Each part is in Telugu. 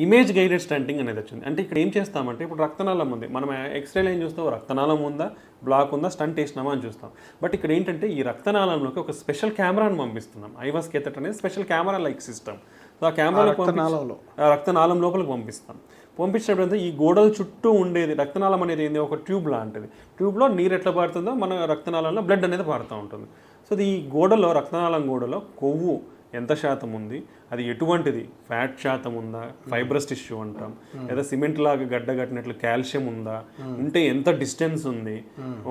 ఇమేజ్ గైడెడ్ స్టంటింగ్ అనేది వచ్చింది. అంటే ఇక్కడ ఏం చేస్తామంటే ఇప్పుడు రక్తనాళం ఉంది, మనం ఎక్స్రేలో ఏం చూస్తాం, రక్తనాళం ఉందా, బ్లాక్ ఉందా, స్టంట్ వేసినామా అని చూస్తాం. బట్ ఇక్కడ ఏంటంటే ఈ రక్తనాళంలోకి ఒక స్పెషల్ కెమెరాను పంపిస్తున్నాం. ఐవాస్ కేథెటర్ అనేది special camera like system. So ఆ కెమెరాలో రక్తనాళం లోపలికి పంపిస్తాం. పంపించినప్పుడు ఈ గోడల చుట్టూ ఉండేది రక్తనాళం అనేది ఏంది, ఒక ట్యూబ్ లాంటిది. ట్యూబ్లో నీరు ఎట్లా పారుతుందో మన రక్తనాళంలో బ్లడ్ అనేది పారుతూ ఉంటుంది. సో ఈ గోడలో, రక్తనాళం గోడలో కొవ్వు ఎంత శాతం ఉంది, అది ఎటువంటిది, ఫ్యాట్ శాతం ఉందా, ఫైబ్రస్ టిష్యూ అంటాం, లేదా సిమెంట్ లాగా గడ్డ కట్టినట్లు కాల్షియం ఉందా, ఉంటే ఎంత డిస్టెన్స్ ఉంది,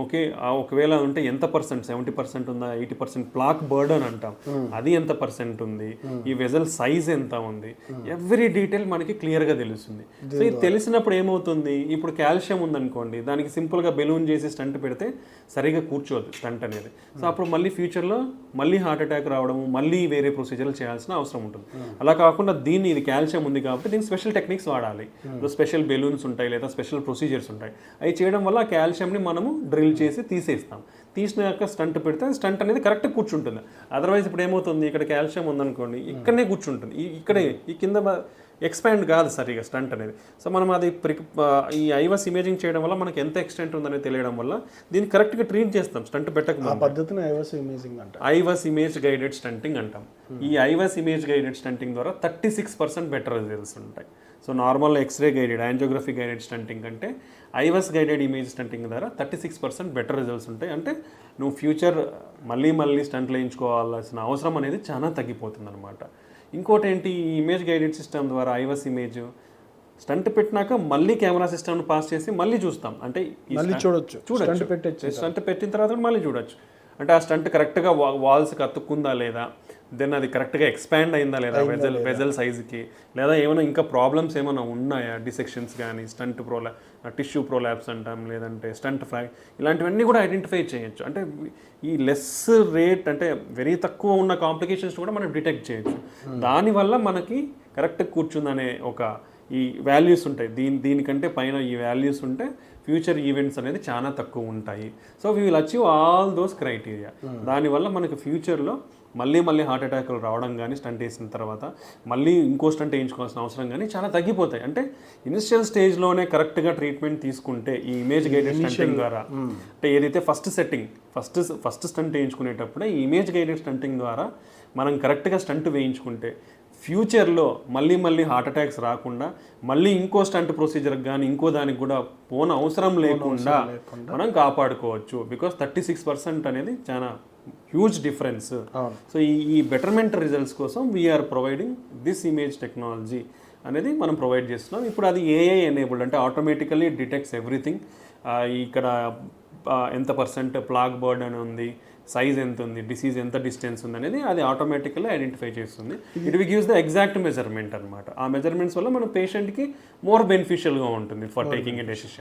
ఓకే ఒకవేళ ఉంటే ఎంత పర్సెంట్, 70% ఉందా, 80% ప్లాక్ బర్డన్ అంటాం, అది ఎంత పర్సెంట్ ఉంది, ఈ వెజల్ సైజ్ ఎంత ఉంది, ఎవ్రీ డీటెయిల్ మనకి క్లియర్గా తెలుస్తుంది. సో ఇది తెలిసినప్పుడు ఏమవుతుంది, ఇప్పుడు కాల్షియం ఉందనుకోండి, దానికి సింపుల్గా బెలూన్ చేసి స్టంట్ పెడితే సరిగా కూర్చోదు స్టంట్ అనేది. సో అప్పుడు మళ్ళీ ఫ్యూచర్లో మళ్ళీ హార్ట్ అటాక్ రావడము, మళ్ళీ వేరే ప్రొసీజర్లు చేయాల్సిన అవసరం ఉంటుంది. అలా కాకుండా దీన్ని, ఇది కాల్షియం ఉంది కాబట్టి దీనికి స్పెషల్ టెక్నిక్స్ వాడాలి. స్పెషల్ బెలూన్స్ ఉంటాయి లేదా స్పెషల్ ప్రొసీజర్స్ ఉంటాయి. అవి చేయడం వల్ల ఆ కాల్షియంని మనము డ్రిల్ చేసి తీసేస్తాం. తీసినాక స్టంట్ పెడితే స్టంట్ అనేది కరెక్ట్గా కూర్చుంటుంది. అదర్వైజ్ ఇప్పుడు ఏమవుతుంది, ఇక్కడ కాల్షియం ఉందనుకోండి, ఇక్కడనే కూర్చుంటుంది, ఇక్కడే ఈ కింద ఎక్స్పాండ్ కాదు సరిగా స్టంట్ అనేది. సో మనం అది ఈ ఐవాస్ ఇమేజింగ్ చేయడం వల్ల మనకి ఎంత ఎక్స్టెంట్ ఉందనేది తెలియడం వల్ల దీన్ని కరెక్ట్గా ట్రీట్ చేస్తాం. స్టంట్ పెట్టక పద్ధతిని ఐవాస్ ఇమేజింగ్ అంటాం, ఐవాస్ ఇమేజ్ గైడెడ్ స్టంటింగ్ అంటాం. ఈ ఐవాస్ ఇమేజ్ గైడెడ్ స్టంటింగ్ ద్వారా 36% బెటర్ రిజల్ట్స్ ఉంటాయి. So normal X ray guided, angiography guided stenting కంటే ఐవాస్ గైడెడ్ ఇమేజ్ స్టంటింగ్ ద్వారా 36% బెటర్ రిజల్ట్స్ ఉంటాయి. అంటే నువ్వు ఫ్యూచర్ మళ్ళీ స్టంట్లు వేయించుకోవాల్సిన అవసరం అనేది చాలా తగ్గిపోతుంది అనమాట. ఇంకోటి ఏంటి, ఈ ఇమేజ్ గైడెడ్ సిస్టమ్ ద్వారా ఐవాస్ ఇమేజ్ స్టంట్ పెట్టినాక మళ్ళీ కెమెరా సిస్టమ్ను పాస్ చేసి మళ్ళీ చూస్తాం. అంటే చూడొచ్చు, స్టంట్ పెట్టిన తర్వాత మళ్ళీ చూడొచ్చు. అంటే ఆ స్టంట్ కరెక్ట్గా వాల్స్కి అతుక్కుందా లేదా, దెన్ అది కరెక్ట్గా ఎక్స్పాండ్ అయిందా లేదా వెజల్ సైజుకి, లేదా ఏమైనా ఇంకా ప్రాబ్లమ్స్ ఏమైనా ఉన్నాయా, డిసెక్షన్స్ కానీ, స్టంట్ టిష్యూ ప్రోలాప్స్ అంటాం, లేదంటే స్టంట్ ఫ్రాక్, ఇలాంటివన్నీ కూడా ఐడెంటిఫై చేయొచ్చు. అంటే ఈ లెస్ రేట్, అంటే వెరీ తక్కువ ఉన్న కాంప్లికేషన్స్ కూడా మనం డిటెక్ట్ చేయొచ్చు. దానివల్ల మనకి కరెక్ట్గా కూర్చుందనే ఒక ఈ వాల్యూస్ ఉంటాయి. దీనికంటే పైన ఈ వాల్యూస్ ఉంటే ఫ్యూచర్ ఈవెంట్స్ అనేది చాలా తక్కువ ఉంటాయి. So we will achieve all those criteria. దానివల్ల మనకి ఫ్యూచర్లో మళ్ళీ హార్ట్ అటాక్లు రావడం కానీ, స్టంట్ వేసిన తర్వాత మళ్ళీ ఇంకో స్టంట్ వేయించుకోవాల్సిన అవసరం కానీ చాలా తగ్గిపోతాయి. అంటే ఇనిషియల్ స్టేజ్లోనే కరెక్ట్గా ట్రీట్మెంట్ తీసుకుంటే ఈ ఇమేజ్ గైడెడ్ స్టంటింగ్ ద్వారా, అంటే ఏదైతే ఫస్ట్ స్టంట్ వేయించుకునేటప్పుడే ఈ ఇమేజ్ గైడెడ్ స్టంటింగ్ ద్వారా మనం కరెక్ట్గా స్టంట్ వేయించుకుంటే ఫ్యూచర్లో మళ్ళీ హార్ట్ అటాక్స్ రాకుండా, మళ్ళీ ఇంకో స్టంట్ ప్రొసీజర్కి కానీ ఇంకో దానికి కూడా అవసరం లేకుండా మనం కాపాడుకోవచ్చు. బికాస్ 36% అనేది చాలా హ్యూజ్ డిఫరెన్స్. సో ఈ బెటర్మెంట్ రిజల్ట్స్ కోసం we are providing this image technology అనేది మనం ప్రొవైడ్ చేస్తున్నాం. ఇప్పుడు అది ఏఐ ఎనేబుల్డ్, అంటే ఆటోమేటికల్లీ డిటెక్ట్స్ ఎవ్రీథింగ్. ఇక్కడ ఎంత పర్సెంట్ ప్లాక్ బర్డన్ ఉంది, సైజ్ ఎంత ఉంది, డిసీజ్ ఎంత డిస్టెన్స్ ఉంది అనేది అది ఆటోమేటికల్లీ ఐడెంటిఫై చేస్తుంది. It we gives the exact measurement అనమాట. ఆ మెజర్మెంట్స్ వల్ల మన పేషెంట్కి మోర్ బెనిఫిషియల్గా ఉంటుంది ఫర్ టేకింగ్ ఎ డెసిషన్.